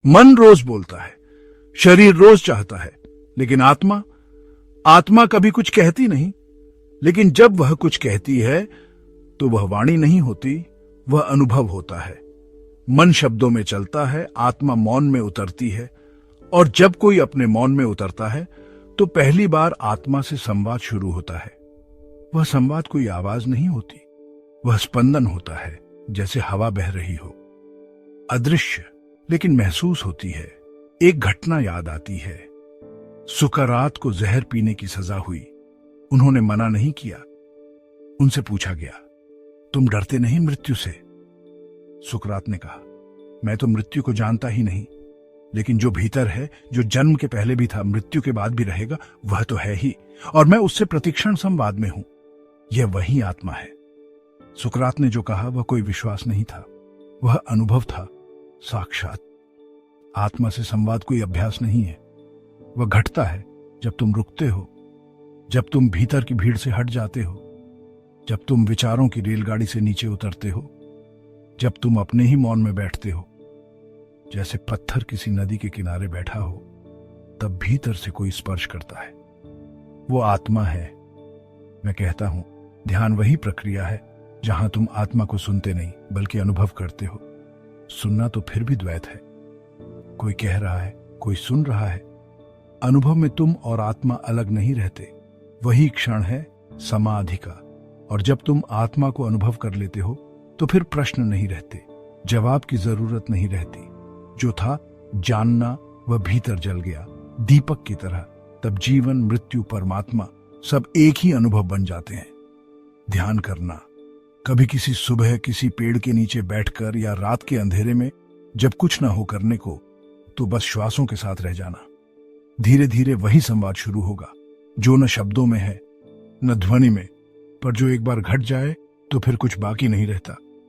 मन रोज बोलता है, शरीर रोज चाहता है, लेकिन आत्मा आत्मा कभी कुछ कहती नहीं। लेकिन जब वह कुछ कहती है तो वह वाणी नहीं होती, वह अनुभव होता है। मन शब्दों में चलता है, आत्मा मौन में उतरती है। और जब कोई अपने मौन में उतरता है तो पहली बार आत्मा से संवाद शुरू होता है। वह संवाद कोई आवाज नहीं होती, वह स्पंदन होता है, जैसे हवा बह रही हो, अदृश्य लेकिन महसूस होती है। एक घटना याद आती है। सुकरात को जहर पीने की सजा हुई। उन्होंने मना नहीं किया। उनसे पूछा गया, तुम डरते नहीं मृत्यु से? सुकरात ने कहा, मैं तो मृत्यु को जानता ही नहीं, लेकिन जो भीतर है, जो जन्म के पहले भी था, मृत्यु के बाद भी रहेगा, वह तो है ही, और मैं उससे प्रतिक्षण संवाद में हूं। यह वही आत्मा है। सुकरात ने जो कहा वह कोई विश्वास नहीं था, वह अनुभव था, साक्षात। आत्मा से संवाद कोई अभ्यास नहीं है। वह घटता है जब तुम रुकते हो, जब तुम भीतर की भीड़ से हट जाते हो, जब तुम विचारों की रेलगाड़ी से नीचे उतरते हो, जब तुम अपने ही मौन में बैठते हो, जैसे पत्थर किसी नदी के किनारे बैठा हो, तब भीतर से कोई स्पर्श करता है। वो आत्मा है। मैं कहता हूं, ध्यान वही प्रक्रिया है जहां तुम आत्मा को सुनते नहीं बल्कि अनुभव करते हो। सुनना तो फिर भी द्वैत है। कोई कह रहा है, कोई सुन रहा है। अनुभव में तुम और आत्मा अलग नहीं रहते। वही क्षण है समाधि का। और जब तुम आत्मा को अनुभव कर लेते हो तो फिर प्रश्न नहीं रहते, जवाब की जरूरत नहीं रहती। जो था जानना वह भीतर जल गया, दीपक की तरह। तब जीवन, मृत्यु, परमात्मा सब एक ही अनुभव बन जाते हैं। ध्यान करना, कभी किसी सुबह किसी पेड़ के नीचे बैठकर या रात के अंधेरे में, जब कुछ ना हो करने को, तो बस श्वासों के साथ रह जाना। धीरे धीरे वही संवाद शुरू होगा जो न शब्दों में है न ध्वनि में, पर जो एक बार घट जाए तो फिर कुछ बाकी नहीं रहता।